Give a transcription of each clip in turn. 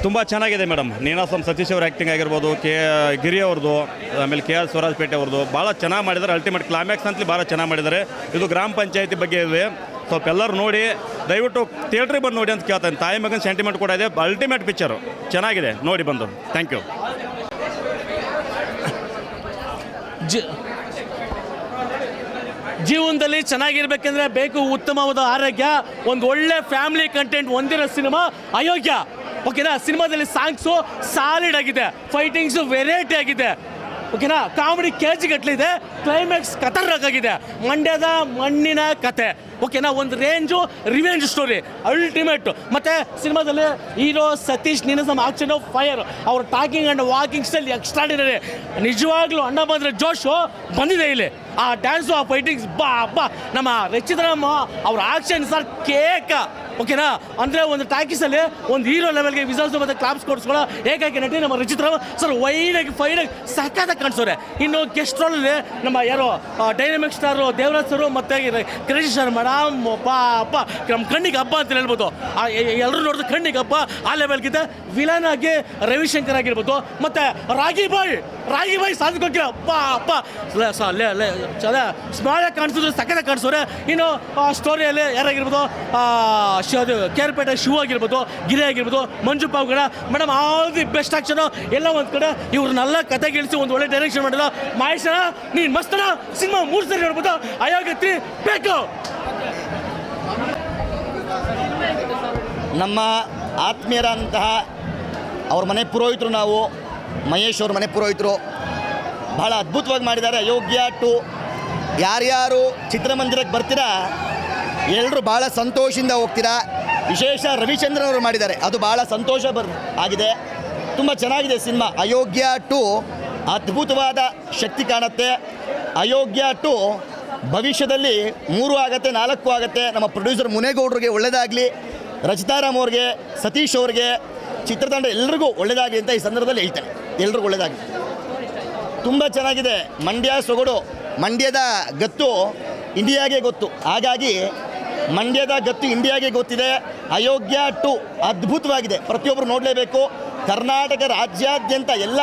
ತುಂಬ ಚೆನ್ನಾಗಿದೆ ಮೇಡಮ್. ನೀನಾಸಂ ಸತೀಶ್ ಅವ್ರ ಆ್ಯಕ್ಟಿಂಗ್ ಆಗಿರ್ಬೋದು, ಗಿರಿ ಅವ್ರದ್ದು, ಆಮೇಲೆ KR ಸ್ವರಾಜ್ಪೇಟೆ ಅವ್ರದ್ದು ಭಾಳ ಚೆನ್ನಾಗಿ ಮಾಡಿದ್ದಾರೆ. ಅಲ್ಟಿಮೇಟ್ ಕ್ಲೈಮ್ಯಾಕ್ಸ್ ಅಂತಲೇ ಭಾಳ ಚೆನ್ನಾಗಿ ಮಾಡಿದ್ದಾರೆ. ಇದು ಗ್ರಾಮ ಪಂಚಾಯತಿ ಬಗ್ಗೆ ಇದೆ. ಸ್ವಲ್ಪ ಎಲ್ಲರೂ ನೋಡಿ, ದಯವಿಟ್ಟು ಥಿಯೇಟ್ರಿಗೆ ಬಂದು ನೋಡಿ ಅಂತ ಕೇಳ್ತಾನೆ. ತಾಯಿ ಮಗನ ಸೆಂಟಿಮೆಂಟ್ ಕೂಡ ಇದೆ. ಅಲ್ಟಿಮೇಟ್ ಪಿಕ್ಚರು ಚೆನ್ನಾಗಿದೆ, ನೋಡಿ ಬಂದು. Thank you. ಜೀವನದಲ್ಲಿ ಚೆನ್ನಾಗಿರ್ಬೇಕಂದ್ರೆ ಬೇಕು ಉತ್ತಮವಾದ ಆರೋಗ್ಯ, ಒಂದು ಒಳ್ಳೆ ಫ್ಯಾಮಿಲಿ ಕಂಟೆಂಟ್ ಹೊಂದಿರೋ ಸಿನಿಮಾ ಅಯೋಗ್ಯ. ಓಕೆನಾ? ಸಿನಿಮಾದಲ್ಲಿ ಸಾಂಗ್ಸು ಸಾಲಿಡ್ ಆಗಿದೆ, ಫೈಟಿಂಗ್ಸು ವೆರೈಟಿ ಆಗಿದೆ. ಓಕೆನಾ? ಕಾಮಿಡಿ KG ಗಟ್ಟಲಿದೆ, ಕ್ಲೈಮ್ಯಾಕ್ಸ್ ಖತರ್ನಾಕಾಗಿದೆ. ಮಂಡ್ಯದ ಮಣ್ಣಿನ ಕತೆ. ಓಕೆನಾ? ಒಂದು ರೇಂಜು ರಿವೆಂಜ್ ಸ್ಟೋರಿ ಅಲ್ಟಿಮೇಟ್. ಮತ್ತು ಸಿನಿಮಾದಲ್ಲಿ hero Satish Ninasam action fire, ಅವ್ರ talking and walking style extraordinary. ನಿಜವಾಗ್ಲೂ ಅಣ್ಣ ಬಂದರೆ ಜೋಶು ಬಂದಿದೆ ಇಲ್ಲಿ. ಆ ಡ್ಯಾನ್ಸು, ಆ ಫೈಟಿಂಗ್ಸ್ ನಮ್ಮ ರಚಿತರಾಮ್ ಅವ್ರ ಆಕ್ಷನ್ ಸರ್ ಕೇಕ. ಓಕೆನಾ? ಅಂದರೆ ಒಂದು ಟಾಕೀಸಲ್ಲಿ ಒಂದು ಹೀರೋ ಲೆವೆಲ್ಗೆ ವಿಸಲ್ಸು ಮತ್ತು ಕ್ಲಾಪ್ಸ್ ಕೊಡಿಸ್ಕೊಳ್ಳೋ ಏಕಾಕಿ ನಟಿ ನಮ್ಮ ರಚಿತರಾಮ್ ಸರ್ ವೈನಾಗಿ ಫೈನಾಗಿ ಸಖತ್ತಾಗಿ ಕಾಣಿಸೋರೆ. ಇನ್ನು ಗೆಸ್ಟ್ ರೋಲಲ್ಲಿ ನಮ್ಮ ಯಾರೋ ಡೈನಮಿಕ್ ಸ್ಟಾರು ದೇವರಾಜ್ ಸರು ಮತ್ತು ಕ್ರೇಜಿ ಸರ್ ಮೇಡಮ್. ನಮ್ಮ ಕಣ್ಣಿಗೆ ಹಬ್ಬ ಅಂತ ಹೇಳ್ಬೋದು. ಎಲ್ಲರೂ ನೋಡಿದ್ರೆ ಕಣ್ಣಿಗೆ ಹಬ್ಬ. ಆ ಲೆವೆಲ್ಗಿದೆ. ವಿಲನ್ ಆಗಿ ರವಿಶಂಕರ್ ಆಗಿರ್ಬೋದು, ಮತ್ತು ರಾಗಿ ಬಾಯ್ ಸಾಧಿಕೋಕೆ ಸ್ಮಾಲಾಗಿ ಕಾಣಿಸಿದ್ರು, ಸಖತ್ತಾಗಿ ಕಾಣಿಸೋರೆ. ಇನ್ನು ಸ್ಟೋರಿಯಲ್ಲಿ ಯಾರಾಗಿರ್ಬೋದು, ಕೇರ್ಪೇಟೆ ಶಿವ ಆಗಿರ್ಬೋದು, ಗಿರಿ ಆಗಿರ್ಬೋದು, Manju Pavagada madam, all the best action ಎಲ್ಲ ಒಂದು ಕಡೆ. ಇವ್ರನ್ನೆಲ್ಲ ಕತೆ ಗೆಳಿಸಿ ಒಂದು ಒಳ್ಳೆ ಡೈರೆಕ್ಷನ್ ಮಾಡಿದ ಮಹೇಶನ ನೀನು ಮಸ್ತನ. ಸಿನಿಮಾ 3 ಸರಿ ನೋಡ್ಬೋದು. ಅಯೋಗ್ಯತ್ರಿ ಬೇಕು. ನಮ್ಮ ಆತ್ಮೀಯರಂತಹ ಅವ್ರ ಮನೆ ಪುರೋಹಿತರು, ನಾವು ಮಹೇಶ್ ಅವ್ರ ಮನೆ ಪುರೋಹಿತರು ಭಾಳ ಅದ್ಭುತವಾಗಿ ಮಾಡಿದ್ದಾರೆ. ಅಯೋಗ್ಯ 2 ಯಾರ್ಯಾರು ಚಿತ್ರಮಂದಿರಕ್ಕೆ ಬರ್ತೀರಾ ಎಲ್ಲರೂ ಭಾಳ ಸಂತೋಷದಿಂದ ಹೋಗ್ತೀರಾ. ವಿಶೇಷ ರವಿಚಂದ್ರನ್ ಅವರು ಮಾಡಿದ್ದಾರೆ, ಅದು ಭಾಳ ಸಂತೋಷ ಆಗಿದೆ. ತುಂಬ ಚೆನ್ನಾಗಿದೆ ಸಿನಿಮಾ. ಅಯೋಗ್ಯ 2 ಅದ್ಭುತವಾದ ಶಕ್ತಿ ಕಾಣುತ್ತೆ. ಅಯೋಗ್ಯ 2 ಭವಿಷ್ಯದಲ್ಲಿ 3 ಆಗುತ್ತೆ, 4 ಆಗುತ್ತೆ. ನಮ್ಮ ಪ್ರೊಡ್ಯೂಸರ್ ಮುನೇಗೌಡರಿಗೆ ಒಳ್ಳೆಯದಾಗಲಿ, ರಚಿತಾರಾಮ್ ಅವ್ರಿಗೆ, ಸತೀಶ್ ಅವ್ರಿಗೆ, ಚಿತ್ರತಂಡ ಎಲ್ರಿಗೂ ಒಳ್ಳೆಯದಾಗಲಿ ಅಂತ ಈ ಸಂದರ್ಭದಲ್ಲಿ ಹೇಳ್ತೇನೆ. ಎಲ್ರಿಗೂ ಒಳ್ಳೆಯದಾಗಲಿ. ತುಂಬ ಚೆನ್ನಾಗಿದೆ. ಮಂಡ್ಯ ಸೊಗಡು, ಮಂಡ್ಯದ ಗತ್ತು ಇಂಡಿಯಾಗೆ ಗೊತ್ತು. ಹಾಗಾಗಿ ಮಂಡ್ಯದ ಗತ್ತು ಇಂಡಿಯಾಗೆ ಗೊತ್ತಿದೆ. ಅಯೋಗ್ಯ 2 ಅದ್ಭುತವಾಗಿದೆ, ಪ್ರತಿಯೊಬ್ಬರು ನೋಡಲೇಬೇಕು. ಕರ್ನಾಟಕ ರಾಜ್ಯಾದ್ಯಂತ ಎಲ್ಲ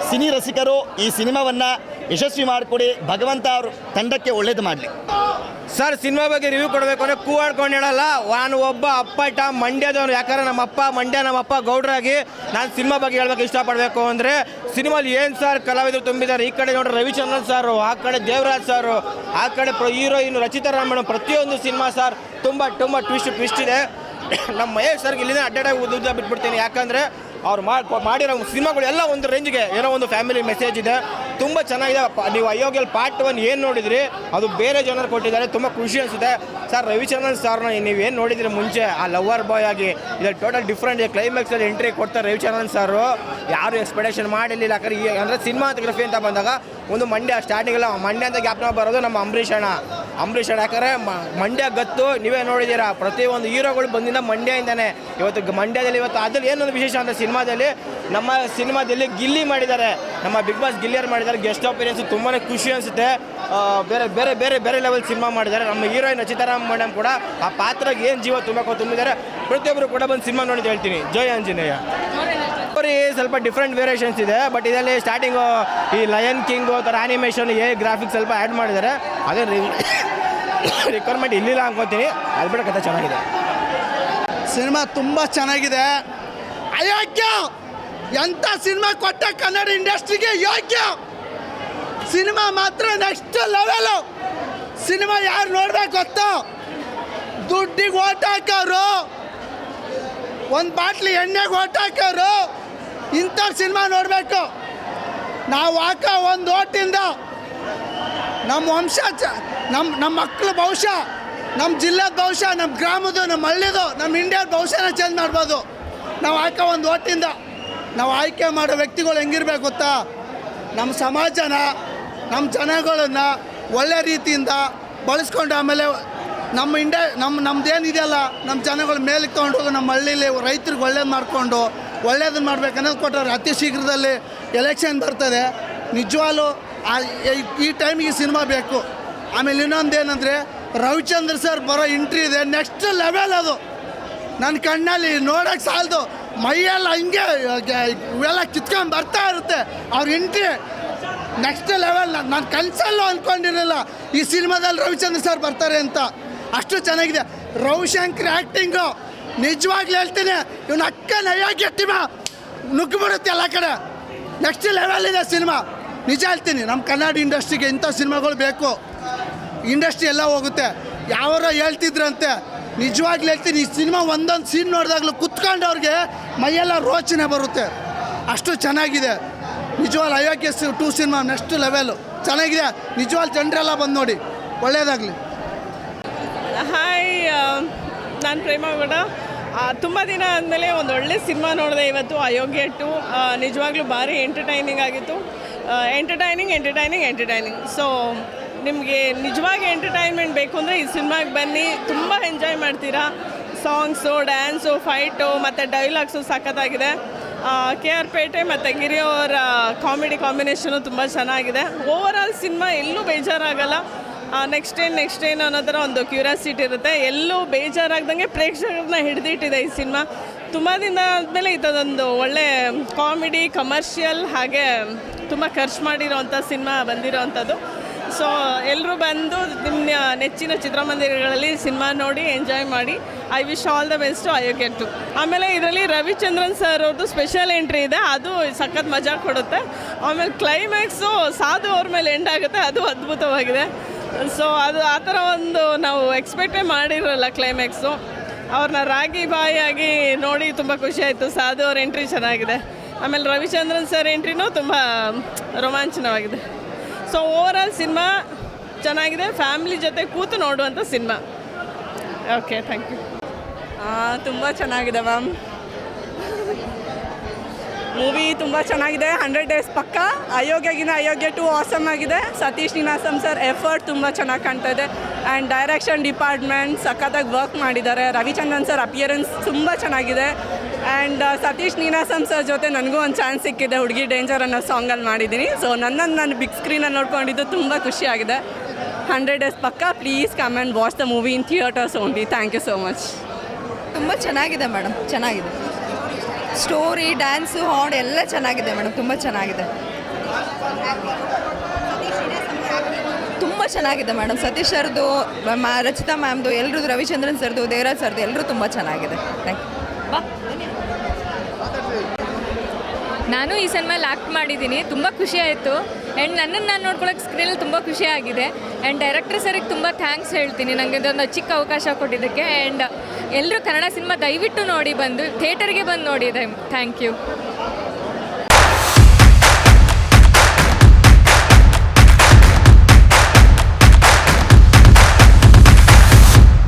ಸಿನಿ ರಸಿಕರು ಈ ಸಿನಿಮಾವನ್ನು ಯಶಸ್ವಿ ಮಾಡಿಕೊಡಿ. ಭಗವಂತ ಅವರು ತಂಡಕ್ಕೆ ಒಳ್ಳೇದು ಮಾಡಲಿ. ಸರ್, ಸಿನಿಮಾ ಬಗ್ಗೆ ರಿವ್ಯೂ ಕೊಡಬೇಕು ಅಂದರೆ ಕೂಗಾಡ್ಕೊಂಡು ಹೇಳಲ್ಲ. ನಾನು ಒಬ್ಬ ಅಪ್ಪಟ ಮಂಡ್ಯದವನು. ಯಾಕಂದರೆ ನಮ್ಮಪ್ಪ ಮಂಡ್ಯ, ನಮ್ಮಪ್ಪ ಗೌಡ್ರಾಗಿ ನಾನು ಸಿನಿಮಾ ಬಗ್ಗೆ ಹೇಳ್ಬೇಕು ಇಷ್ಟಪಡಬೇಕು ಅಂದರೆ, ಸಿನಿಮಾಲಿ ಏನು ಸರ್ ಕಲಾವಿದರು ತುಂಬಿದ್ದಾರೆ. ಈ ಕಡೆ ನೋಡ್ರಿ ರವಿಚಂದ್ರನ್ ಸಾರು, ಆ ಕಡೆ ದೇವರಾಜ್ ಸಾರು, ಆ ಕಡೆ ಹೀರೋಯಿನ್ ರಚಿತಾರಾಮ್ ಮೇಡಮ್. ಪ್ರತಿಯೊಂದು ಸಿನಿಮಾ ಸರ್ ತುಂಬ ಟ್ವಿಸ್ಟ್ ಇದೆ. ನಮ್ಮ ಮಹೇಶ್ ಸರ್ಗೆ ಇಲ್ಲಿಂದ ಅಡ್ಡಾಡಾಗಿ ಉದ್ದ ಬಿಟ್ಬಿಡ್ತೀನಿ. ಯಾಕಂದರೆ ಅವ್ರು ಮಾಡಿರೋ ಸಿನಿಮಾಗಳು ಎಲ್ಲ ಒಂದು ರೇಂಜ್ಗೆ ಏನೋ ಒಂದು ಫ್ಯಾಮಿಲಿ ಮೆಸೇಜ್ ಇದೆ. ತುಂಬ ಚೆನ್ನಾಗಿದೆ. ನೀವು ಅಯೋಗ್ಯಲ್ಲಿ ಪಾರ್ಟ್ 1 ಏನು ನೋಡಿದ್ರಿ ಅದು ಬೇರೆ ಜನರು ಕೊಟ್ಟಿದ್ದಾರೆ. ತುಂಬ ಖುಷಿ ಅನಿಸುತ್ತೆ ಸರ್. ರವಿಚಂದ್ರನ್ ಸಾರ್ನ ನೀವೇನು ನೋಡಿದ್ರಿ ಮುಂಚೆ ಆ ಲವರ್ ಬಾಯ್ ಆಗಿ, ಇದ್ರಲ್ಲಿ ಟೋಟಲ್ ಡಿಫ್ರೆಂಟ್ ಇದೆ. ಕ್ಲೈಮ್ಯಾಕ್ಸಲ್ಲಿ ಎಂಟ್ರಿ ಕೊಡ್ತಾರೆ ರವಿಚಂದ್ರನ್ ಸಾರು. ಯಾರು ಎಕ್ಸ್ಪೆಕ್ಟೇಷನ್ ಮಾಡಿರಲಿಲ್ಲ. ಯಾಕಂದರೆ ಅಂದರೆ ಸಿನಿಮಾಟೋಗ್ರಫಿ ಅಂತ ಬಂದಾಗ ಒಂದು ಮಂಡ್ಯ ಸ್ಟಾರ್ಟಿಂಗೆಲ್ಲ ಮಂಡ್ಯ ಅಂತ ಜ್ಞಾಪನ ಬರೋದು ನಮ್ಮ ಅಂಬರೀಷ್ ಅಣ್ಣ. ಯಾಕಂದರೆ ಮಂಡ್ಯ ಗತ್ತು ನೀವೇ ನೋಡಿದ್ದೀರಾ. ಪ್ರತಿಯೊಂದು ಹೀರೋಗಳು ಬಂದಿದ್ದ ಮಂಡ್ಯದಿಂದನೇ. ಇವತ್ತು ಮಂಡ್ಯದಲ್ಲಿ ಅದ್ರಲ್ಲಿ ಏನೊಂದು ವಿಶೇಷ ಅಂದರೆ ನಮ್ಮ ಸಿನಿಮಾದಲ್ಲಿ ಗಿಲ್ಲಿ ಮಾಡಿದ್ದಾರೆ, ನಮ್ಮ ಬಿಗ್ ಬಾಸ್ ಗಿಲ್ಲಿಯರ್ ಮಾಡಿದ್ದಾರೆ. ಗೆಸ್ಟ್ ಅಪಿಯರೆನ್ಸ್ ತುಂಬಾ ಖುಷಿ ಅನಿಸುತ್ತೆ. ಬೇರೆ ಲೆವೆಲ್ ಸಿನಿಮಾ ಮಾಡಿದ್ದಾರೆ. ನಮ್ಮ ಹೀರೋಯಿನ್ ರಚಿತಾರಾಮ್ ಮೇಡಮ್ ಕೂಡ ಆ ಪಾತ್ರಕ್ಕೆ ಏನು ಜೀವ ತುಂಬಿದ್ದಾರೆ. ಪ್ರತಿಯೊಬ್ಬರು ಕೂಡ ಬಂದು ಸಿನಿಮಾ ನೋಡಿದ್ದು ಹೇಳ್ತೀನಿ. ಜೈ ಆಂಜನೇಯ. ಸ್ವಲ್ಪ ಡಿಫ್ರೆಂಟ್ ವೇರಿಯೇಷನ್ಸ್ ಇದೆ. ಬಟ್ ಇದರಲ್ಲಿ ಸ್ಟಾರ್ಟಿಂಗು ಈ ಲಯನ್ ಕಿಂಗು ಥರ ಆ್ಯನಿಮೇಷನ್ ಗ್ರಾಫಿಕ್ಸ್ ಸ್ವಲ್ಪ ಆ್ಯಡ್ ಮಾಡಿದ್ದಾರೆ. ಅದೇ ರಿಕ್ವೈರ್ಮೆಂಟ್ ಇಲ್ಲಿಲ್ಲ ಅನ್ಕೋತೀನಿ. ಅದು ಬಿಡ ಕಥೆ ಚೆನ್ನಾಗಿದೆ. ಸಿನಿಮಾ ತುಂಬ ಚೆನ್ನಾಗಿದೆ. ಅಯೋಗ್ಯ ಎಂಥ ಸಿನಿಮಾ ಕೊಟ್ಟ ಕನ್ನಡ ಇಂಡಸ್ಟ್ರಿಗೆ. ಯೋಗ್ಯ ಸಿನಿಮಾ ಮಾತ್ರ ನೆಕ್ಸ್ಟ್ ಲೆವೆಲು. ಸಿನಿಮಾ ಯಾರು ನೋಡ್ಬೇಕು ಗೊತ್ತೋ? ದುಡ್ಡಿಗೆ ಓಟ್ ಹಾಕೋರು, ಒಂದು ಬಾಟ್ಲಿ ಎಣ್ಣೆಗೆ ಓಟ್ ಹಾಕೋರು. ಇಂಥ ಸಿನಿಮಾ ನೋಡಬೇಕು. ನಾವು ಹಾಕೋ ಒಂದು ಓಟಿಂದ ನಮ್ಮ ವಂಶ, ನಮ್ಮ ಮಕ್ಕಳು ಭವಿಷ್ಯ, ನಮ್ಮ ಜಿಲ್ಲೆದ ಭವಿಷ್ಯ, ನಮ್ಮ ಗ್ರಾಮದ್ದು, ನಮ್ಮ ಹಳ್ಳಿದು, ನಮ್ಮ ಇಂಡಿಯಾದ ಭವಿಷ್ಯನ ಚೇಂಜ್ ಮಾಡ್ಬೋದು. ನಾವು ಹಾಕೋ ಒಂದು ಓಟಿಂದ. ನಾವು ಆಯ್ಕೆ ಮಾಡೋ ವ್ಯಕ್ತಿಗಳು ಹೆಂಗಿರ್ಬೇಕು ಗೊತ್ತಾ? ನಮ್ಮ ಸಮಾಜನ, ನಮ್ಮ ಜನಗಳನ್ನು ಒಳ್ಳೆ ರೀತಿಯಿಂದ ಬಳಸ್ಕೊಂಡು, ಆಮೇಲೆ ನಮ್ಮದೇನಿದೆಯಲ್ಲ ನಮ್ಮ ಜನಗಳ ಮೇಲಿಗೆ ತೊಗೊಂಡು ನಮ್ಮ ಹಳ್ಳೀಲಿ ರೈತರಿಗೆ ಒಳ್ಳೇದು ಮಾಡಿಕೊಂಡು ಒಳ್ಳೇದನ್ನು ಮಾಡ್ಬೇಕನ್ನೋದು ಕೊಟ್ಟವ್ರೆ. ಅತಿ ಶೀಘ್ರದಲ್ಲಿ ಎಲೆಕ್ಷನ್ ಬರ್ತದೆ. ನಿಜವಾಗ್ಲೂ ಈ ಟೈಮಿಗೆ ಸಿನಿಮಾ ಬೇಕು. ಆಮೇಲೆ ಇನ್ನೊಂದೇನೆಂದರೆ ರವಿಚಂದ್ರ ಸರ್ ಬರೋ ಎಂಟ್ರಿ ಇದೆ, ನೆಕ್ಸ್ಟ್ ಲೆವೆಲ್. ಅದು ನನ್ನ ಕಣ್ಣಲ್ಲಿ ನೋಡೋಕ್ಕೆ ಸಾಲದು. ಮೈಯೆಲ್ಲ ಹಿಂಗೆ ಇವೆಲ್ಲ ಕಿತ್ಕೊಂಡು ಬರ್ತಾ ಇರುತ್ತೆ ಅವ್ರ ಎಂಟ್ರಿ ನೆಕ್ಸ್ಟ್ ಲೆವೆಲ್. ನಾನು ಕನಸಲ್ಲೂ ಅಂದ್ಕೊಂಡಿರಲಿಲ್ಲ ಈ ಸಿನಿಮಾದಲ್ಲಿ ರವಿಚಂದ್ರ ಸರ್ ಬರ್ತಾರೆ ಅಂತ. ಅಷ್ಟು ಚೆನ್ನಾಗಿದೆ. ರವಿಶಂಕರ್ ಆ್ಯಕ್ಟಿಂಗು ನಿಜವಾಗ್ಲೂ ಹೇಳ್ತೀನಿ, ಇವನು ಅಕ್ಕನ ಅಯೋಗ್ಯ ಟೀಮ ನುಗ್ಗಿಬಿಡುತ್ತೆ ಎಲ್ಲ ಕಡೆ. ನೆಕ್ಸ್ಟ್ ಲೆವೆಲ್ ಇದೆ ಸಿನಿಮಾ. ನಿಜ ಹೇಳ್ತೀನಿ, ನಮ್ಮ ಕನ್ನಡ ಇಂಡಸ್ಟ್ರಿಗೆ ಇಂಥ ಸಿನಿಮಾಗಳು ಬೇಕು. ಇಂಡಸ್ಟ್ರಿ ಎಲ್ಲ ಹೋಗುತ್ತೆ. ಯಾರೋ ಹೇಳ್ತಿದ್ರಂತೆ, ನಿಜವಾಗ್ಲೂ ಹೇಳ್ತೀನಿ, ಈ ಸಿನಿಮಾ ಒಂದೊಂದು ಸೀನ್ ನೋಡಿದಾಗಲೂ ಕುತ್ಕೊಂಡವ್ರಿಗೆ ಮೈಯೆಲ್ಲ ರೋಚನೆ ಬರುತ್ತೆ. ಅಷ್ಟು ಚೆನ್ನಾಗಿದೆ ನಿಜವಾಗ್ಲೂ. ಅಯೋಗ್ಯ 2 ಸಿನಿಮಾ ನೆಕ್ಸ್ಟ್ ಲೆವೆಲು ಚೆನ್ನಾಗಿದೆ. ನಿಜವಾಗ್ಲೂ ಜನರೆಲ್ಲ ಬಂದು ನೋಡಿ, ಒಳ್ಳೆಯದಾಗಲಿ. ಹಾಯ್, ನಾನು ಪ್ರೇಮಗೌಡ. ತುಂಬ ದಿನ ಆದಮೇಲೆ ಒಂದು ಒಳ್ಳೆ ಸಿನಿಮಾ ನೋಡಿದೆ ಇವತ್ತು, ಅಯೋಗ್ಯ 2. ನಿಜವಾಗ್ಲೂ ಭಾರಿ ಎಂಟರ್ಟೈನಿಂಗ್ ಆಗಿತ್ತು. ಎಂಟರ್ಟೈನಿಂಗ್. ಸೊ ನಿಮಗೆ ನಿಜವಾಗಿ ಎಂಟರ್ಟೈನ್ಮೆಂಟ್ ಬೇಕು ಅಂದರೆ ಈ ಸಿನಿಮಾಗೆ ಬನ್ನಿ, ತುಂಬ ಎಂಜಾಯ್ ಮಾಡ್ತೀರಾ. ಸಾಂಗ್ಸು, ಡ್ಯಾನ್ಸು, ಫೈಟು ಮತ್ತು ಡೈಲಾಗ್ಸು ಸಖತ್ತಾಗಿದೆ. KR ಪೇಟೆ ಮತ್ತು ಗಿರಿ ಅವರ ಕಾಂಬಿನೇಷನು ತುಂಬ ಚೆನ್ನಾಗಿದೆ. ಓವರಾಲ್ ಸಿನಿಮಾ ಎಲ್ಲೂ ಬೇಜಾರಾಗಲ್ಲ. ನೆಕ್ಸ್ಟ್ ಏನು ಅನ್ನೋ ಥರ ಒಂದು ಕ್ಯೂರಿಯಾಸಿಟಿ ಇರುತ್ತೆ. ಎಲ್ಲೂ ಬೇಜಾರಾಗ್ದಂಗೆ ಪ್ರೇಕ್ಷಕರನ್ನ ಹಿಡಿದಿಟ್ಟಿದೆ ಈ ಸಿನಿಮಾ. ತುಂಬ ದಿನ ಆದಮೇಲೆ ಇದೊಂದು ಒಳ್ಳೆ ಕಾಮಿಡಿ, ಕಮರ್ಷಿಯಲ್, ಹಾಗೆ ತುಂಬ ಖರ್ಚು ಮಾಡಿರೋವಂಥ ಸಿನಿಮಾ ಬಂದಿರೋವಂಥದ್ದು. ಸೊ ಎಲ್ಲರೂ ಬಂದು ನಿಮ್ಮ ನೆಚ್ಚಿನ ಚಿತ್ರಮಂದಿರಗಳಲ್ಲಿ ಸಿನಿಮಾ ನೋಡಿ ಎಂಜಾಯ್ ಮಾಡಿ. I wish all the best Ayogya 2. ಆಮೇಲೆ ಇದರಲ್ಲಿ ರವಿಚಂದ್ರನ್ ಸರ್ ಅವ್ರದ್ದು ಸ್ಪೆಷಲ್ ಎಂಟ್ರಿ ಇದೆ, ಅದು ಸಖತ್ ಮಜಾ ಕೊಡುತ್ತೆ. ಆಮೇಲೆ ಕ್ಲೈಮ್ಯಾಕ್ಸು ಸಾಧು ಅವ್ರ ಮೇಲೆ ಎಂಡ್ ಆಗುತ್ತೆ, ಅದು ಅದ್ಭುತವಾಗಿದೆ. ಸೊ ಅದು ಆ ಥರ ಒಂದು ನಾವು ಎಕ್ಸ್ಪೆಕ್ಟೇ ಮಾಡಿರೋಲ್ಲ ಕ್ಲೈಮ್ಯಾಕ್ಸು. ಅವ್ರನ್ನ ರಾಗಿ ಬಾಯಿಯಾಗಿ ನೋಡಿ ತುಂಬ ಖುಷಿ ಆಯಿತು. ಸಾಧು ಅವ್ರ ಎಂಟ್ರಿ ಚೆನ್ನಾಗಿದೆ. ಆಮೇಲೆ ರವಿಚಂದ್ರನ್ ಸರ್ ಎಂಟ್ರಿನೂ ತುಂಬ ರೋಮಾಂಚನವಾಗಿದೆ. ಸೊ ಓವರಾಲ್ ಸಿನಿಮಾ ಚೆನ್ನಾಗಿದೆ, ಫ್ಯಾಮಿಲಿ ಜೊತೆ ಕೂತು ನೋಡುವಂಥ ಸಿನಿಮಾ. Okay, thank you. ತುಂಬ ಚೆನ್ನಾಗಿದೆ ಮ್ಯಾಮ್. ಮೂವಿ ತುಂಬ ಚೆನ್ನಾಗಿದೆ. 100 ಡೇಸ್ ಪಕ್ಕ. ಅಯೋಗ್ಯ 2 ಆಸಮ್ ಆಗಿದೆ. ಸತೀಶ್ ನೀನಾಸಮ್ ಸರ್ ಎಫರ್ಟ್ ತುಂಬ ಚೆನ್ನಾಗಿ ಕಾಣ್ತಾ ಇದೆ. ಆ್ಯಂಡ್ ಡೈರೆಕ್ಷನ್ ಡಿಪಾರ್ಟ್ಮೆಂಟ್ ಸಖತ್ತಾಗಿ ವರ್ಕ್ ಮಾಡಿದ್ದಾರೆ. ರವಿಚಂದ್ರನ್ ಸರ್ ಅಪಿಯರೆನ್ಸ್ ತುಂಬ ಚೆನ್ನಾಗಿದೆ. ಆ್ಯಂಡ್ ಸತೀಶ್ ನೀನಾಸಮ್ ಸರ್ ಜೊತೆ ನನಗೂ ಒಂದು ಚಾನ್ಸ್ ಸಿಕ್ಕಿದೆ. ಹುಡುಗಿ ಡೇಂಜರ್ ಅನ್ನೋ ಸಾಂಗಲ್ಲಿ ಮಾಡಿದ್ದೀನಿ. ಸೊ ನನ್ನನ್ನು ನಾನು ಬಿಗ್ ಸ್ಕ್ರೀನಲ್ಲಿ ನೋಡ್ಕೊಂಡಿದ್ದು ತುಂಬ ಖುಷಿಯಾಗಿದೆ. 100 ಡೇಸ್ ಪಕ್ಕ. Please come and watch the movie in theaters only. Thank you so much. ತುಂಬ ಚೆನ್ನಾಗಿದೆ ಮೇಡಮ್, ಚೆನ್ನಾಗಿದೆ. ಸ್ಟೋರಿ, ಡ್ಯಾನ್ಸು, ಹಾಡು ಎಲ್ಲ ಚೆನ್ನಾಗಿದೆ ಮೇಡಮ್, ತುಂಬ ಚೆನ್ನಾಗಿದೆ. ತುಂಬ ಚೆನ್ನಾಗಿದೆ ಮೇಡಮ್. ಸತೀಶ್ ಸರ್ದು, ರಚಿತಾ ಮ್ಯಾಮ್ದು, ಎಲ್ಲರದ್ದು, ರವಿಚಂದ್ರನ್ ಸರ್ದು, ದೇವರಾಜ್ ಸರ್ದು, ಎಲ್ಲರೂ ತುಂಬ ಚೆನ್ನಾಗಿದೆ. Thank you. ನಾನು ಈ ಸಿನಿಮಾಲ್ಲಿ ಆ್ಯಕ್ಟ್ ಮಾಡಿದ್ದೀನಿ, ತುಂಬ ಖುಷಿ ಆಯಿತು. ಆ್ಯಂಡ್ ನನ್ನನ್ನು ನಾನು ನೋಡ್ಕೊಳ್ಳೋಕೆ ಸ್ಕ್ರೀನಲ್ಲಿ ತುಂಬ ಖುಷಿಯಾಗಿದೆ. ಆ್ಯಂಡ್ ಡೈರೆಕ್ಟರ್ ಸರಿಗೆ ತುಂಬ ಥ್ಯಾಂಕ್ಸ್ ಹೇಳ್ತೀನಿ, ನನಗೆ ಇದೊಂದು ಚಿಕ್ಕ ಅವಕಾಶ ಕೊಟ್ಟಿದ್ದಕ್ಕೆ. ಆ್ಯಂಡ್ ಎಲ್ಲರೂ ಕನ್ನಡ ಸಿನಿಮಾ ದಯವಿಟ್ಟು ನೋಡಿ, ಬಂದು ಥಿಯೇಟರ್ಗೆ ಬಂದು ನೋಡಿ. Thank you.